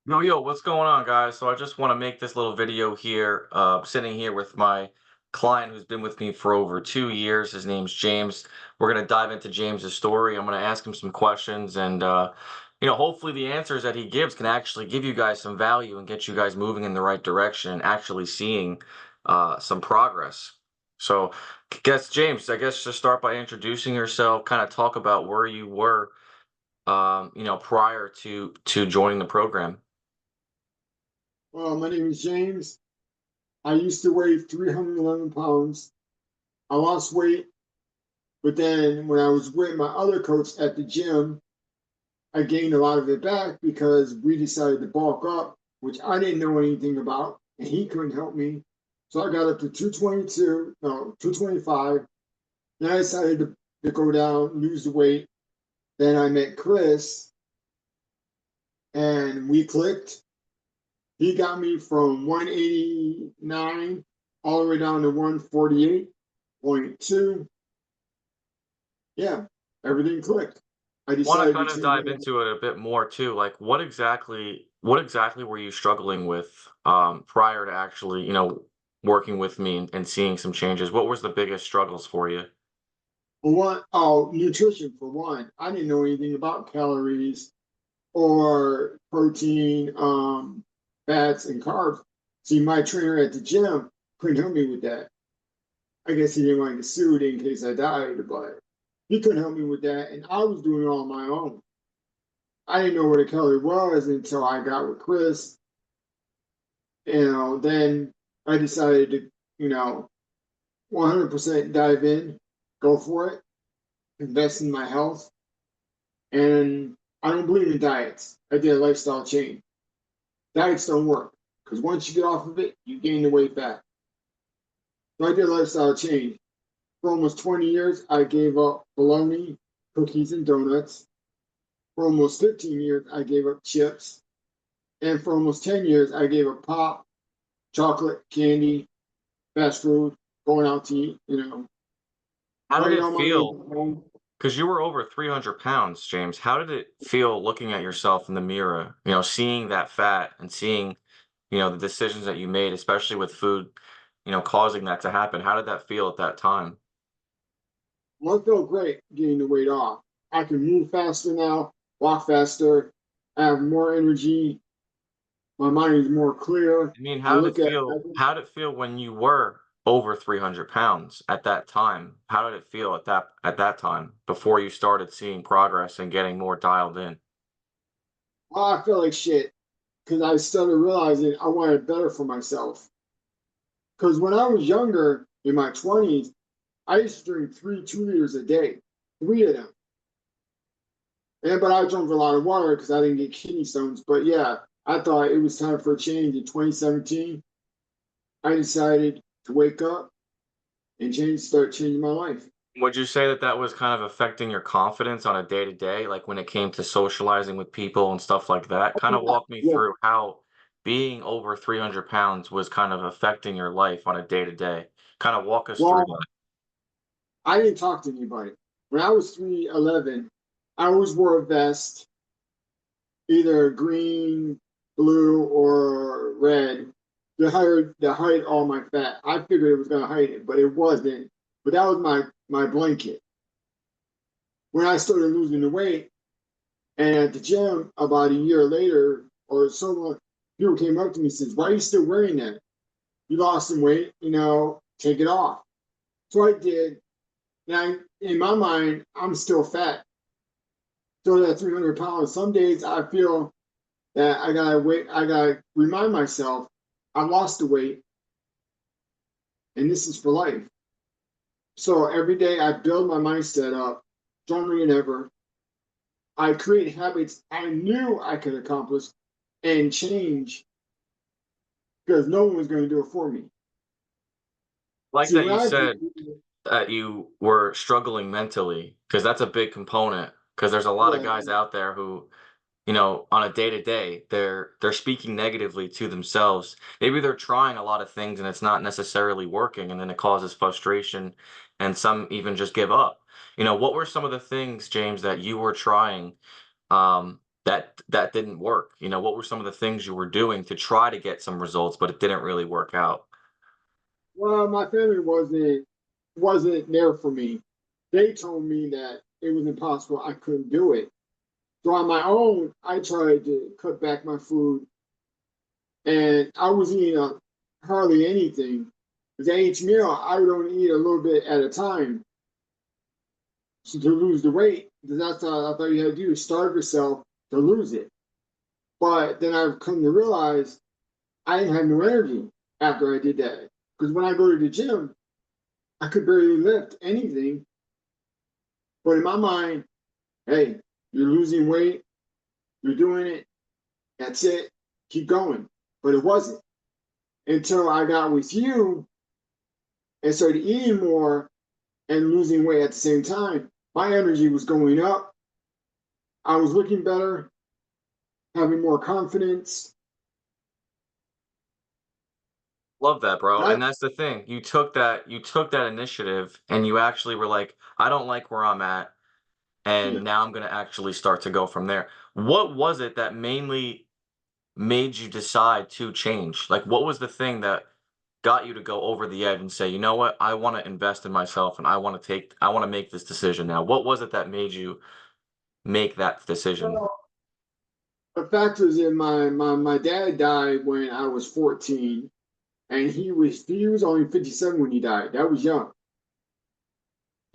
Yo, what's going on, guys? So I just want to make this little video here, sitting here with my client who's been with me for over 2 years. His name's James. We're going to dive into James's story. I'm going to ask him some questions, and hopefully the answers that he gives can actually give you guys some value and get you guys moving in the right direction and actually seeing some progress. So, guess James, I guess just start by introducing yourself, kind of talk about where you were, prior to joining the program. Well, my name is James. I used to weigh 311 pounds. I lost weight, but then when I was with my other coach at the gym, I gained a lot of it back because we decided to bulk up, which I didn't know anything about, and he couldn't help me. So I got up to 222, no, 225. Then I decided to go down, lose the weight. Then I met Chris, and we clicked. He got me from 189 all the way down to 148.2. Yeah, everything clicked. I Want to decided to kind of change dive my life. into it a bit more too. Like, what exactly were you struggling with prior to actually, working with me and seeing some changes? What was the biggest struggles for you? For one, oh, nutrition for one. I didn't know anything about calories or protein, fats, and carbs. See, my trainer at the gym couldn't help me with that. I guess he didn't want to get sued in case I died, but he couldn't help me with that, and I was doing it on my own. I didn't know what a calorie was until I got with Chris. Then I decided to, 100% dive in, go for it, invest in my health. And I don't believe in diets. I did a lifestyle change. Diets don't work because once you get off of it, you gain the weight back. So I did a lifestyle change. For almost 20 years, I gave up bologna, cookies, and donuts. For almost 15 years, I gave up chips. And for almost 10 years, I gave up pop, chocolate, candy, fast food, going out to eat, How did writing it all my meals feel? at home. Because you were over 300 pounds, James. How did it feel looking at yourself in the mirror? Seeing that fat and seeing, the decisions that you made, especially with food, causing that to happen. How did that feel at that time? Well, it felt great getting the weight off. I can move faster now, walk faster, I have more energy, my mind is more clear. I mean, I look at how did it feel when you were over 300 pounds at that time? How did it feel at that time before you started seeing progress and getting more dialed in? oh, I feel like shit because I started realizing I wanted better for myself. Because when I was younger, in my 20s, I used to drink 2 liters a day, three of them. But I drank a lot of water because I didn't get kidney stones. But yeah, I thought it was time for a change in 2017. I decided to wake up and start changing my life. Would you say that that was kind of affecting your confidence on a day to day, like when it came to socializing with people and stuff like that? Kind of Yeah, walk me yeah. through how being over 300 pounds was kind of affecting your life on a day to day. Kind of walk us through Well, that. I didn't talk to anybody. When I was 311, I always wore a vest, either green, blue, or red, to hide all my fat. I figured it was gonna hide it, but it wasn't. But that was my blanket. When I started losing the weight, and at the gym about a year later or so, people came up to me and says, "Why are you still wearing that? You lost some weight, take it off." So I did. And in my mind, I'm still fat. So that 300 pounds. Some days I feel that I gotta wait. I gotta remind myself I lost the weight, and this is for life. So every day I build my mindset up stronger than ever. I create habits I knew I could accomplish and change because no one was going to do it for me. Like See, that when you I did, said that you were struggling mentally, because that's a big component. Because there's a lot of yeah, guys out there who, on a day to day, they're speaking negatively to themselves. Maybe they're trying a lot of things and it's not necessarily working, and then it causes frustration, and some even just give up. What were some of the things, James, that you were trying? that didn't work? You know, what were some of the things you were doing to try to get some results, but it didn't really work out? Well, my family wasn't there for me. They told me that it was impossible. I couldn't do it. So on my own, I tried to cut back my food, and I was eating hardly anything. Because each meal, I would only eat a little bit at a time. So to lose the weight, because that's all I thought you had to do is starve yourself to lose it. But then I've come to realize I didn't have no energy after I did that. Because when I go to the gym, I could barely lift anything. But in my mind, hey, you're losing weight, you're doing it, that's it, keep going. But it wasn't until I got with you and started eating more and losing weight at the same time. My energy was going up. I was looking better, having more confidence. Love that, bro. That, And that's the thing. You took that initiative and you actually were like, I don't like where I'm at, yeah. and now I'm gonna actually start to go from there. What was it that mainly made you decide to change? Like, what was the thing that got you to go over the edge and say, you know what, I want to invest in myself and I want to make this decision now? What was it that made you make that decision? Well, the fact is, in my dad died when I was 14, and he was only 57 when he died. That was young.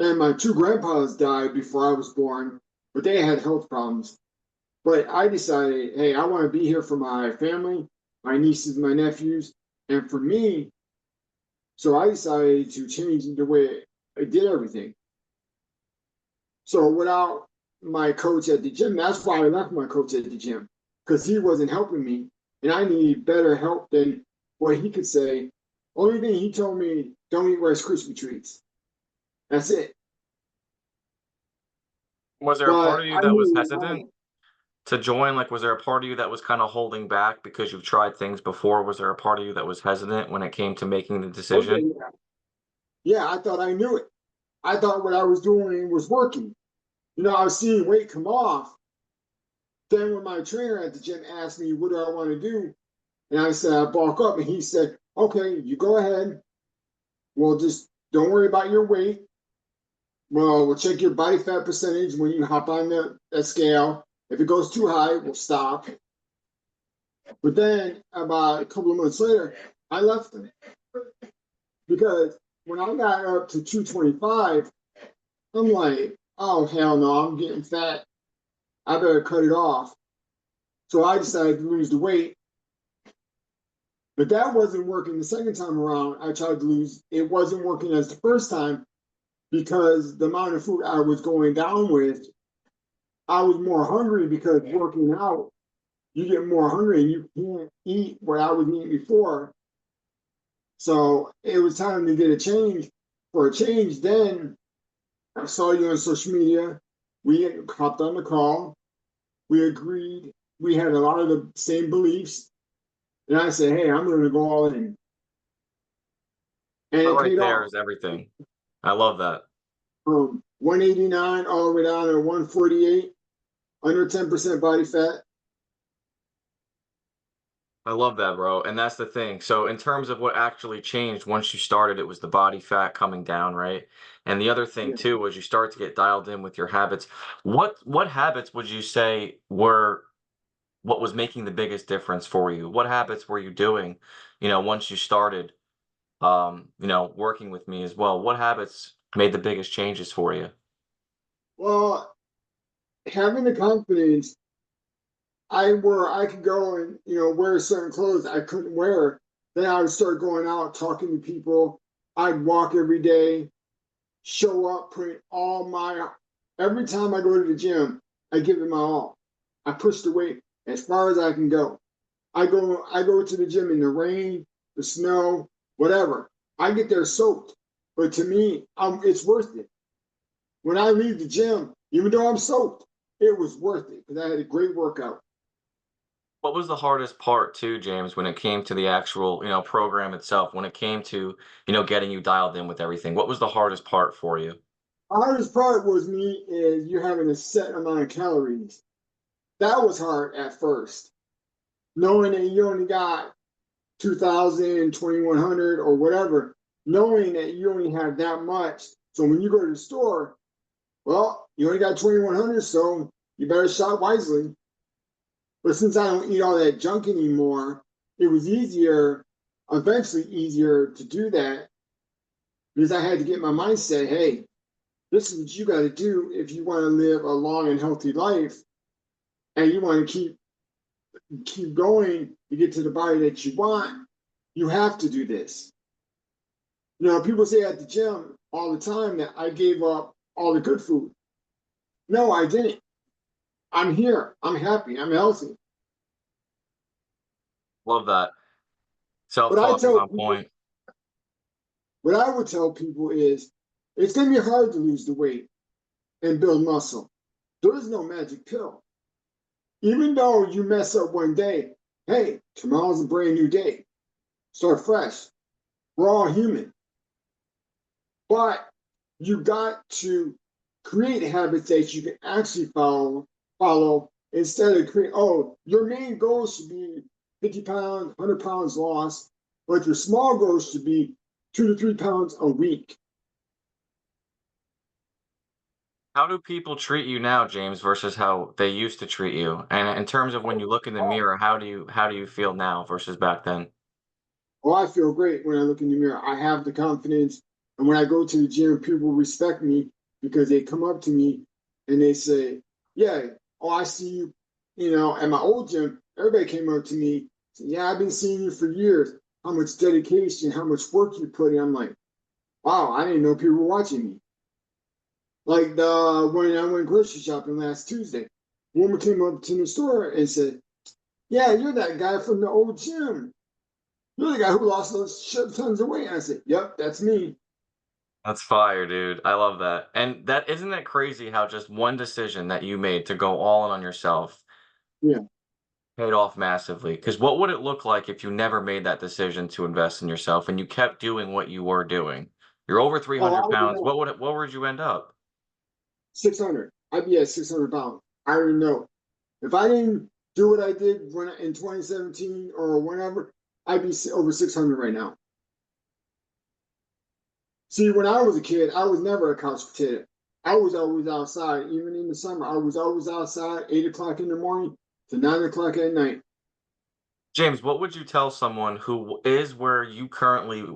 And my two grandpas died before I was born, but they had health problems. But I decided, hey, I want to be here for my family, my nieces, my nephews, and for me. So I decided to change the way I did everything. So without my coach at the gym, that's why I left my coach at the gym, because he wasn't helping me, and I needed better help than what he could say. Only thing he told me, don't eat Rice Krispie treats. That's it. Was there a part But of you I that was knew at hesitant home. to join? Like, was there a part of you that was kind of holding back because you've tried things before? Was there a part of you that was hesitant when it came to making the Oh yeah, decision? yeah, yeah. I thought I knew it. I thought what I was doing was working. I was seeing weight come off. Then when my trainer at the gym asked me, what do I want to do? And I said, I bulk up. And he said, okay, you go ahead. Well, just don't worry about your weight. Well, we'll check your body fat percentage when you hop on that scale. If it goes too high, we'll stop. But then about a couple of months later, I left him because when I got up to 225, I'm like, oh, hell no, I'm getting fat. I better cut it off. So I decided to lose the weight. But that wasn't working the second time around. I tried to lose. It wasn't working as the first time because the amount of food I was going down with, I was more hungry because working out, you get more hungry and you can't eat what I was eating before. So it was time to get a change. For a change, then I saw you on social media. We hopped on the call. We agreed. We had a lot of the same beliefs. And I said, hey, I'm going to go all in. And That it right paid there off is everything. I love that. from 189 all the way down to 148, under 10% body fat. I love that, bro. And that's the thing. So, in terms of what actually changed once you started, it was the body fat coming down, right? And the other thing Yeah. too was you start to get dialed in with your habits. What habits would you say were what was making the biggest difference for you? What habits were you doing, once you started working with me as well? What habits made the biggest changes for you? Well, having the confidence, I could go and wear certain clothes I couldn't wear. Then I would start going out talking to people. I'd walk every day, show up, put all my every time I go to the gym, I give it my all. I push the weight as far as I can go. I go to the gym in the rain, the snow, whatever. I get there soaked. But to me, it's worth it. When I leave the gym, even though I'm soaked, it was worth it because I had a great workout. What was the hardest part too, James, when it came to the actual, program itself, when it came to, getting you dialed in with everything? What was the hardest part for you? The hardest part was me is you're having a set amount of calories. That was hard at first, knowing that you only got 2,000, 2,100, or whatever, knowing that you only have that much. So when you go to the store, well, you only got 2,100, so you better shop wisely. But since I don't eat all that junk anymore, it was easier, eventually easier to do that because I had to get my mindset, hey, this is what you got to do if you want to live a long and healthy life and you want to keep going to get to the body that you want. You have to do this. People say at the gym all the time that I gave up all the good food. No, I didn't. I'm here. I'm happy. I'm healthy. Love that. What I Self-talk is tell on people, point. what I would tell people is it's going to be hard to lose the weight and build muscle. There is no magic pill. Even though you mess up one day, hey, tomorrow's a brand new day. Start fresh. We're all human. But you got to create habits that you can actually follow instead of create, oh, your main goal should be 50 pounds, 100 pounds lost, but your small goal should be 2 to 3 pounds a week. How do people treat you now, James, versus how they used to treat you? And in terms of when you look in the Oh, mirror, how do you feel now versus back then? oh, I feel great when I look in the mirror. I have the confidence. And when I go to the gym, people respect me because they come up to me and they say, yeah, oh, I see you, at my old gym, everybody came up to me, said, yeah, I've been seeing you for years. How much dedication, how much work you put in. I'm like, wow, I didn't know people were watching me. Like when I went grocery shopping last Tuesday, a woman came up to the store and said, yeah, you're that guy from the old gym. You're the guy who lost those shit tons of weight. And I said, yep, that's me. That's fire, dude. I love that. And that isn't that crazy how just one decision that you made to go all in on yourself Yeah. paid off massively? Because what would it look like if you never made that decision to invest in yourself and you kept doing what you were doing? You're over Oh, I 300 already pounds. know. What would you end up? 600. I'd be at 600 pounds. I already know. If I didn't do what I did in 2017 or whenever, I'd be over 600 right now. See, when I was a kid, I was never a couch potato. I was always outside. Even in the summer, I was always outside 8 o'clock in the morning to 9 o'clock at night. James, what would you tell someone who is where you currently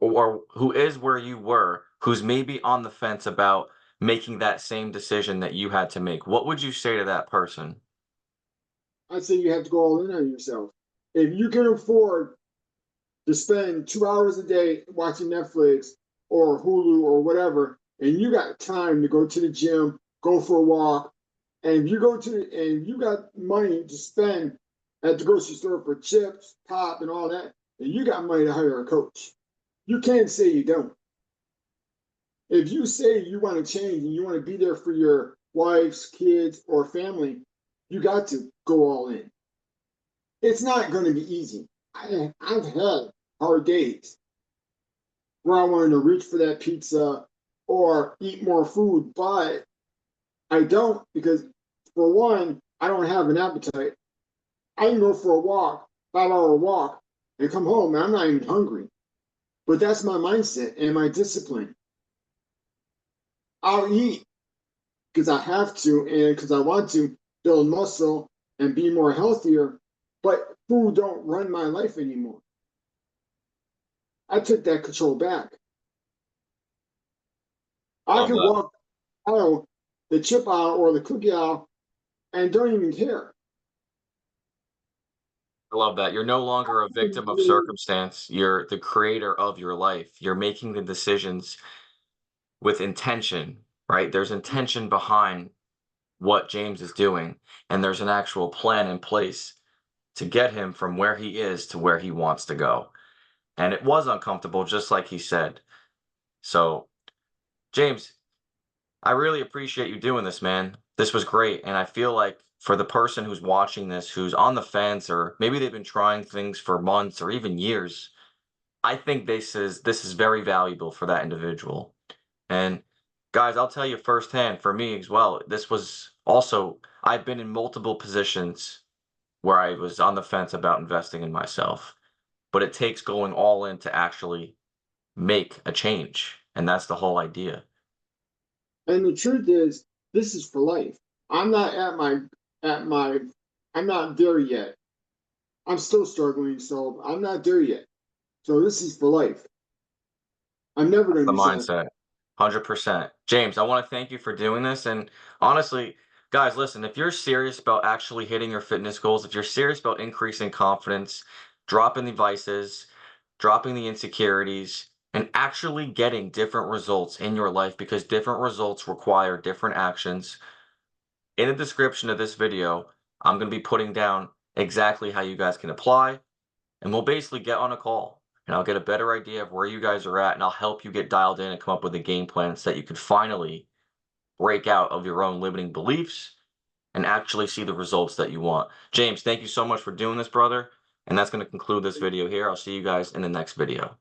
or who is where you were, who's maybe on the fence about making that same decision that you had to make? What would you say to that person? I'd say you have to go all in on yourself. If you can afford to spend 2 hours a day watching Netflix or Hulu or whatever, and you got time to go to the gym, go for a walk, and you got money to spend at the grocery store for chips, pop, and all that, and you got money to hire a coach. You can't say you don't. If you say you want to change and you want to be there for your wives, kids, or family, you got to go all in. It's not going to be easy. I've had hard days where I wanted to reach for that pizza or eat more food, but I don't because, for one, I don't have an appetite. I can go for a walk, 5 hour walk, and come home and I'm not even hungry. But that's my mindset and my discipline. I'll eat because I have to and because I want to build muscle and be more healthier, but food don't run my life anymore. I took that control back. I Love could that. walk aisle, the chip aisle or the cookie aisle and don't even care. I love that. You're no longer a victim of circumstance. You're the creator of your life. You're making the decisions with intention, right? There's intention behind what James is doing, and there's an actual plan in place to get him from where he is to where he wants to go. And it was uncomfortable, just like he said. So, James, I really appreciate you doing this, man. This was great. And I feel like for the person who's watching this, who's on the fence, or maybe they've been trying things for months or even years, I think this is very valuable for that individual. And guys, I'll tell you firsthand, for me as well, this was also I've been in multiple positions where I was on the fence about investing in myself, but it takes going all in to actually make a change, and that's the whole idea. And the truth is, this is for life. I'm not at my I'm not there yet. I'm still struggling, so I'm not there yet. So this is for life. I'm never That's going to the be satisfied. mindset. 100%. James, I want to thank you for doing this. And honestly, guys, listen, if you're serious about actually hitting your fitness goals, if you're serious about increasing confidence, dropping the vices, dropping the insecurities, and actually getting different results in your life, because different results require different actions, in the description of this video, I'm going to be putting down exactly how you guys can apply, and we'll basically get on a call and I'll get a better idea of where you guys are at, and I'll help you get dialed in and come up with a game plan so that you can finally break out of your own limiting beliefs and actually see the results that you want. James, thank you so much for doing this, brother. And that's going to conclude this video here. I'll see you guys in the next video.